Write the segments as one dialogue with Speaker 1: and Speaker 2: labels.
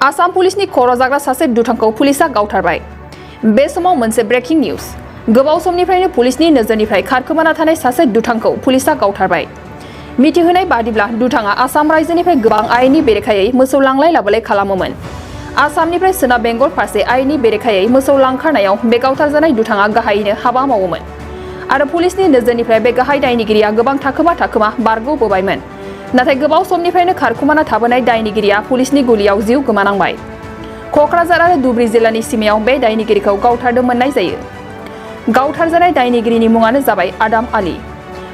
Speaker 1: आसाम पुलिसनि खर' जाग्रा सासे दुथांखौ पुलिसा गावथारबाय। बे समाव मोनसे ब्रेकिं निउज। गोबाव समनिफ्रायनो पुलिसनि नोजोरनिफ्राय खारखोमाना थानाय सासे दुथांखौ पुलिसा गावथारबाय। मिथिहोनाय बादिब्ला दुथाङा आसाम रायजोनिफ्राय गोबां आयेननि बेरेखायै मोसौ लांलाय लाबोलाय खालामोमोन। आसामनिफ्राय सोनाब बेंगल फारसे आयेननि बेरेखायै मोसौ लांखारनायाव बे गावथारजानाय दुथाङा गाहायैनो हाबा मावोमोन आरो पुलिसनि नोजोरनिफ्राय बे गाहाय दायनिगिरिया गोबां थाखोमा बारग'बोबायमोन। नाथाय गोबाव समनिफ्रायनो खारखुमाना थाबोनाय दायनिगिरिया पुलिसनि गुलियाव जिउ गोमानांबाय। क'क्राझार आरो धुबुरी जिल्लानि सिमायाव बे दायनिगिरिखौ गावथारदों मोननाय जायो। गावथारजानाय दायनिगिरिनि मुङानो जाबाय आदाम आली।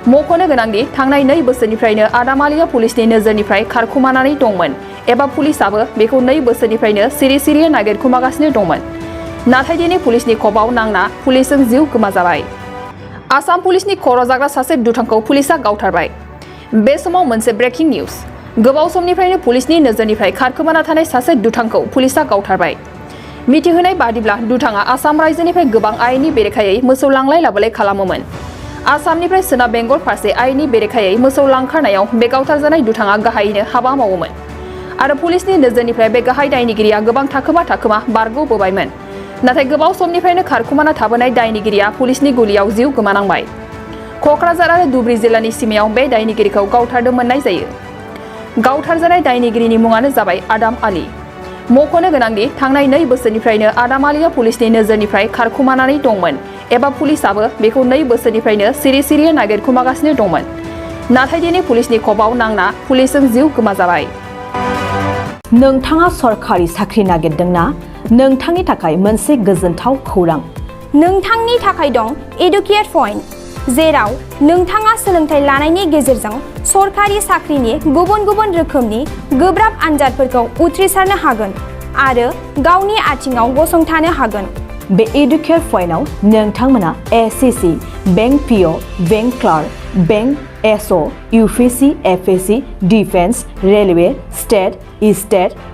Speaker 1: मख'नो गोनांदि थांनाय 2 बोसोरनिफ्रायनो आदाम आलीया पुलिसनि नोजोरनिफ्राय खारखुमानानै दंमोन एबा पुलिसाबो बेखौ 2 बोसोरनिफ्रायनो सिरि नागिरखुमागासिनो दंमोन। नाथाय दिनै पुलिसनि खबाव नांना पुलिसजों जिउ गोमाजाबाय। आसाम पुलिसनि खर' जाग्रा सासे दुथांखौ पुलिसा गावथारबाय। बे समाव मोनसे ब्रेकिं निउज। गोबाव समनिफ्रायनो पुलिसनि नोजोरनिफ्राय खारखोमाना थानाय सासे दुथांखौ पुलिसा गावथारबाय। मिथिहोनाय बादिब्ला दुथाङा आसाम रायजोनिफ्राय गोबां आयेननि बेरेखायै मोसौ लांलाय लाबोलाय खालामोमोन। आसामनिफ्राय सोनाब बेंगल फारसे आयेननि बेरेखायै मोसौ लांखारनायाव बे गावथारजानाय दुथाङा गाहायैनो हाबा मावोमोन आरो पुलिसनि नोजोरनिफ्राय बे गाहाय दायनिगिरिया गोबां थाखोमा बारग'बोबायमोन। नाथाय गोबाव समनिफ्रायनो खारखुमाना थाबोनाय दायनिगिरिया पुलिसनि गुलियाव जिउ गोमानांबाय। क'क्राझार आरो धुबुरी जिल्लानि सिमायाव बे दायनिगिरिखौ गावथारदों मोननाय जायो। गावथारजानाय दायनिगिरिनि मुङानो जाबाय आदाम आली। मख'नो गोनांदि थांनाय 2 बोसोरनिफ्रायनो आदाम आलीया पुलिसनि नोजोरनिफ्राय खारखुमानानै दंमोन एबा पुलिसाबो बेखौ 2 बोसोरनिफ्रायनो सिरि नागिरखुमागासिनो दंमोन। नाथाय दिनै पुलिसनि खबाव नांना पुलिसजों जिउ गोमाजाबाय।
Speaker 2: नोंथाङा सरखारि साख्रि नागिरदोंना? नोंथांनि थाखाय मोनसे गोजोनथाव खौरां।
Speaker 3: नोंथांनि थाखाय दं एडुकेट पइन्ट, जेराव नोंथाङा सोलोंथाइ लानायनि गेजेरजों सरखारि साख्रिनि गुबुन रोखोमनि गोब्राब आनजादफोरखौ उथ्रिसारनो हागोन आरो गावनि आथिङाव गसंथानो हागोन।
Speaker 2: बे एडुकेट पइन्टआव नोंथांमोना SSC, bank PO, bank clerk, bank SO, UPSC, FSC, defence, railway, state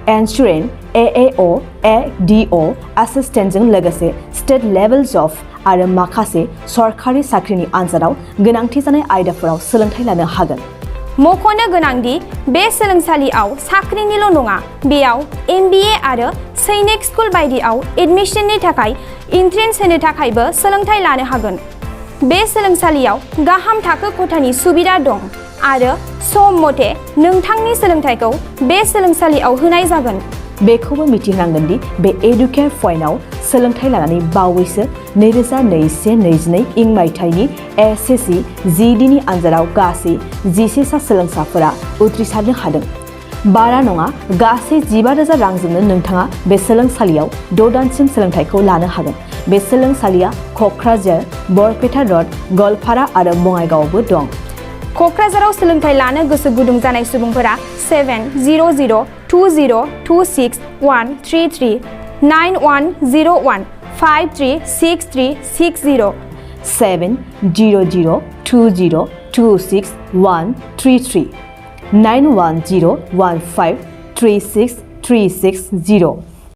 Speaker 2: insurance, एएअ, एडिअ एसिस्टेन्टजों लोगोसे स्टेट लेभेल जब आरो माखासे सरखारि साख्रिनि आनजादाव गोनांथि जानाय आयदाफोराव सोलोंथाइ लानो हागोन।
Speaker 3: मख'नो गोनांदि बे सोलोंसालियाव साख्रिनिल' नङा, बेयाव MBA आरो सैनिक स्कुल बायदियाव एडमिशननि थाखाय एन्ट्रेन्स होनो थाखायबो सोलोंथाइ लानो हागोन। बे सोलोंसालियाव गाहाम थाखो खथानि सुबिदा दं आरो सम मथे नोंथांनि सोलोंथाइखौ बे सोलोंसालियाव होनाय जागोन।
Speaker 2: बेखौबो मिथिनांगोन दि बे एडुकेट पइन्टआव सोलोंथाइ लानानै बावैसो 2021-22 इं मायथाइनि एसएससि GDनि आनजादाव गासै 11 सा सोलोंसाफोरा उथ्रिसारनो हादों। बारा नङा, गासै 15,000 रांजोंनो नोंथाङा बे सोलोंसालियाव 6 दानसिम सोलोंथाइखौ लानो हागोन। बे सोलोंसालिया क'क्राझार, बरपेटा रड, गवालपारा आरो बङाइगावआवबो दं।
Speaker 3: क'क्राझाराव सोलोंथाइ लानो गोसो गुदुं जानाय सुबुंफोरा 70020263133 9101 536360
Speaker 2: 70020263133 9101536360